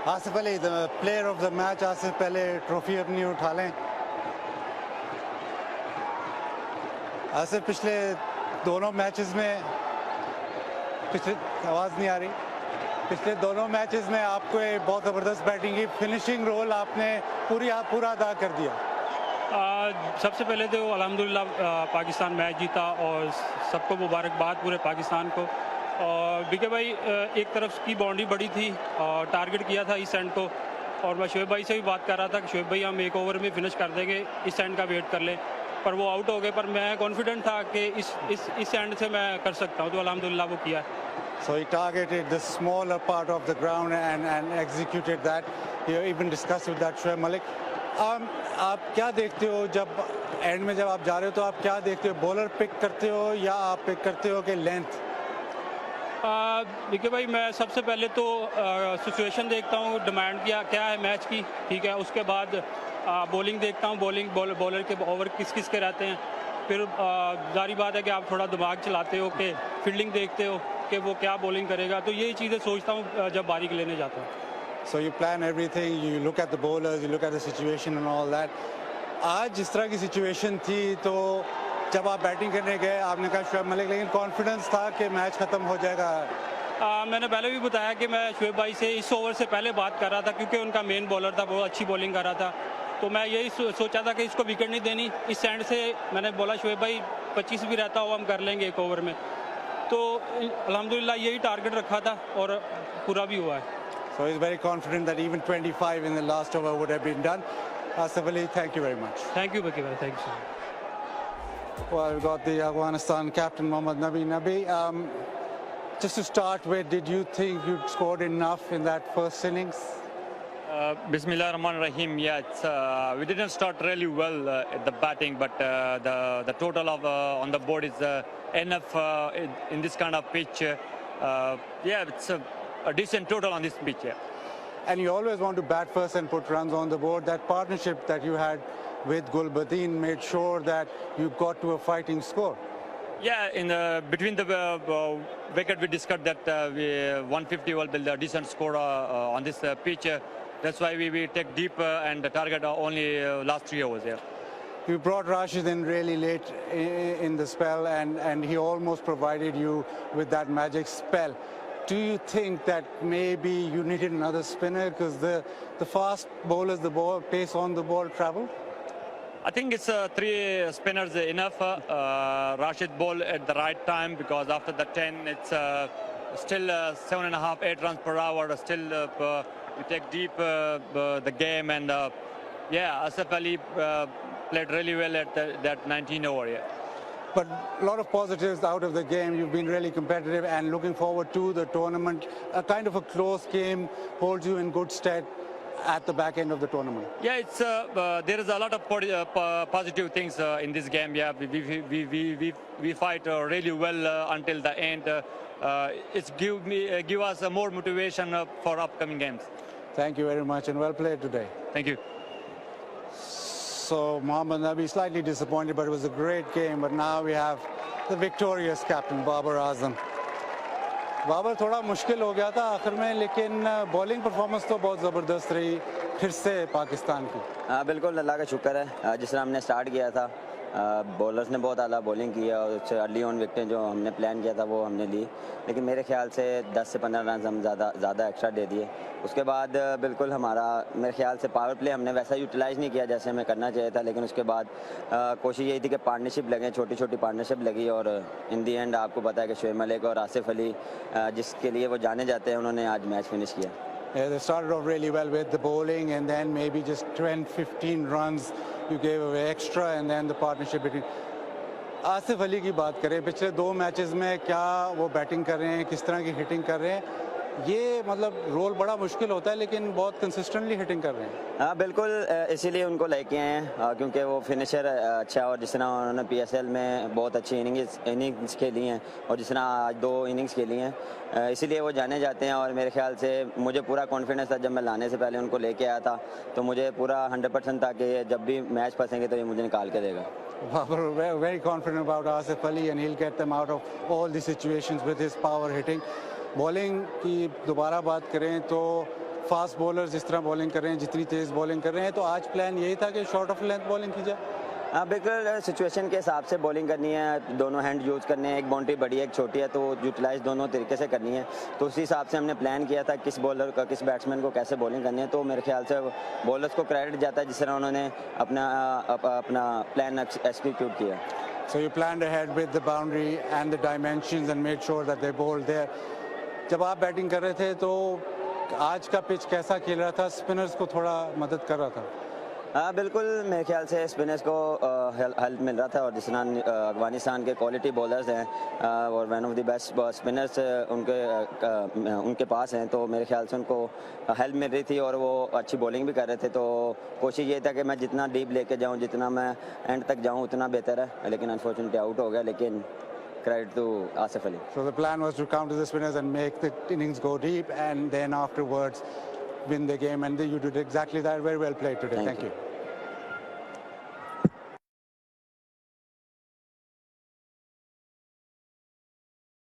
Asif Ali, the player of the match. Asif, पहले trophy अपनी उठा लें। आसिफ, पिछले दोनों मैचेस में आवाज़ नहीं आ रही। पिछले दोनों मैचेस में आपको बहुत ज़बरदस्त बैटिंग की, फिनिशिंग रोल आपने पूरा अदा कर दिया। सबसे पहले तो अल्हम्दुलिल्लाह पाकिस्तान मैच जीता और सबको मुबारकबाद पूरे पाकिस्तान को। और बीके भाई एक तरफ की बाउंड्री बड़ी थी और टारगेट किया था इस एंड को, और मैं शोएब भाई से भी बात कर रहा था कि शोएब भाई हम एक ओवर में फिनिश कर देंगे, इस एंड का वेट कर लें, पर वो आउट हो गए। पर मैं कॉन्फिडेंट था कि इस एंड से मैं कर सकता हूँ, तो अल्हम्दुलिल्लाह वो किया। So he targeted the smaller part of the ground and executed that. You even discussed with that Shoaib Malik. आप क्या देखते हो जब एंड में जब आप जा रहे हो, तो आप क्या देखते हो? बॉलर पिक करते हो या आप पिक करते हो कि लेंथ? देखिए भाई, मैं सबसे पहले तो सिचुएशन देखता हूँ, डिमांड क्या है मैच की, ठीक है। उसके बाद बॉलिंग देखता हूँ, बॉलर के ओवर किस किस के रहते हैं। फिर जारी बात है कि आप थोड़ा दिमाग चलाते हो कि फील्डिंग देखते हो कि वो क्या बॉलिंग करेगा, तो यही चीज़ें सोचता हूँ जब बारी लेने जाता हूँ। So you plan everything, you look at the bowlers, you look at the situation and all that. आज जिस तरह की सिचुएशन थी, तो जब आप बैटिंग करने गए आपने कहा शोएब मलिक, लेकिन कॉन्फिडेंस था कि मैच ख़त्म हो जाएगा। मैंने पहले भी बताया कि मैं शोएब भाई से इस ओवर से पहले बात कर रहा था, क्योंकि उनका मेन बॉलर था, बहुत अच्छी बॉलिंग कर रहा था। तो मैं यही सोचा था कि इसको विकेट नहीं देनी। इस एंड से मैंने बोला शोएब भाई 25 भी रहता हो हम कर लेंगे एक ओवर में, तो अल्हम्दुलिल्लाह यही टारगेट रखा था और पूरा भी हुआ है। So he's very confident that even 25 in the last over would have been done. Asif Ali, thank you very much. Thank you, Baki bhai. Thank you so much. Well, we've got the Afghanistan captain, Mohammad Nabi. Just to start with, did you think you'd scored enough in that first innings? Bismillah ar-Rahman ar-Rahim. Yeah, we didn't start really well at the batting, but the total of on the board is enough in this kind of pitch. Yeah, it's a decent total on this pitch. Yeah. And you always want to bat first and put runs on the board. That partnership that you had with Gulbadin made sure that you got to a fighting score. Yeah, between the wicket we discussed that 150 will be a decent score on this pitch. That's why we take deep and target only last 3 overs. Yeah. You brought Rashid in really late in the spell, and he almost provided you with that magic spell. Do you think that maybe you needed another spinner because the fast bowlers, the pace on the ball travel? I think it's 3 spinners enough. Rashid ball at the right time, because after the 10 it's still 7.5, 8 runs per hour. Still we take deep the game, and yeah, Asif Ali played really well at that 19 over. Yeah. But a lot of positives out of the game. You've been really competitive and looking forward to the tournament. A kind of a close game holds you in good stead at the back end of the tournament. Yeah, it's there is a lot of positive things in this game. Yeah, we fight really well until the end. It's give us more motivation for upcoming games. Thank you very much, and well played today. Thank you. So Mohammad Nabi slightly disappointed, but it was a great game. But now we have the victorious captain Babar Azam. Babar थोड़ा मुश्किल हो गया था आखिर में, लेकिन bowling performance तो बहुत ज़बरदस्त रही फिर से पाकिस्तान की। हाँ बिल्कुल, अल्लाह का शुक्र है। जिस तरह हमने स्टार्ट किया था, बॉलर्स ने बहुत आला बॉलिंग की है और अर्ली ऑन विकेटें जो हमने प्लान किया था वो हमने ली, लेकिन मेरे ख्याल से 10 से 15 रन हम ज़्यादा एक्स्ट्रा दे दिए। उसके बाद बिल्कुल हमारा मेरे ख्याल से पावर प्ले हमने वैसा यूटिलाइज़ नहीं किया जैसे हमें करना चाहिए था, लेकिन उसके बाद कोशिश यही थी कि पार्टनरशिप लगे, छोटी छोटी पार्टनरशिप लगी, और इन दी एंड आपको पता है कि शोएब मलिक और आसिफ अली जिसके लिए वो जाने जाते हैं, उन्होंने आज मैच फिनिश किया। Yeah, they started off really well with the bowling, and then maybe just 10-15 runs you gave away extra, and then the partnership between Asif Ali की बात करें, पिछले 2 मैचेस में क्या वो बैटिंग कर रहे हैं, किस तरह की हिटिंग कर रहे हैं, ये मतलब रोल बड़ा मुश्किल होता है, लेकिन बहुत कंसिस्टेंटली हिटिंग कर रहे हैं। हाँ बिल्कुल, इसीलिए उनको लेके आए हैं क्योंकि वो फिनिशर अच्छा, और जिस तरह उन्होंने PSL में बहुत अच्छी इनिंग्स खेली हैं और जिस तरह आज 2 इनिंग्स खेली हैं, इसीलिए वो जाने जाते हैं। और मेरे ख्याल से मुझे पूरा कॉन्फिडेंस था, जब मैं लाने से पहले उनको लेके आया था, तो मुझे पूरा 100% था कि जब भी मैच फंसेंगे तो ये मुझे निकाल के देगा। Very confident about Asif Ali, and he'll get them out of all the situations with his power hitting. Bowling की दोबारा बात करें तो फास्ट बॉलर्स जिस तरह बॉलिंग कर रहे हैं, जितनी तेज़ बॉलिंग कर रहे हैं, तो आज प्लान यही था कि शॉर्ट ऑफ लेंथ बॉलिंग की जाए? हाँ बिल्कुल, सिचुएशन के हिसाब से बॉलिंग करनी है, दोनों हैंड यूज़ करने हैं, एक बाउंड्री बड़ी है एक छोटी है, तो यूटिलाइज दोनों तरीके से करनी है। तो उसी हिसाब से हमने प्लान किया था किस बॉलर का, किस बैट्समैन को कैसे बॉलिंग करनी है। तो मेरे ख्याल से बॉलर्स को क्रेडिट जाता है जिस तरह उन्होंने अपना प्लान एक्सिक्यूट किया। So you planned ahead with the boundary and the dimensions and made sure that they bowled there. जब आप बैटिंग कर रहे थे तो आज का पिच कैसा खेल रहा था, स्पिनर्स को थोड़ा मदद कर रहा था? हाँ बिल्कुल, मेरे ख्याल से स्पिनर्स को हेल्प मिल रहा था, और जिस तरह अफगानिस्तान के क्वालिटी बॉलर्स हैं और one of the best spinners उनके पास हैं, तो मेरे ख्याल से उनको हेल्प मिल रही थी और वो अच्छी बॉलिंग भी कर रहे थे। तो कोशिश ये था कि मैं जितना डीप लेके जाऊँ, जितना मैं एंड तक जाऊँ उतना बेहतर है, लेकिन अनफॉर्चुनेटली आउट हो गया। लेकिन credit to Asif Ali. So the plan was to counter the spinners and make the innings go deep and then afterwards win the game, and you did exactly that. Very well played today. Thank you.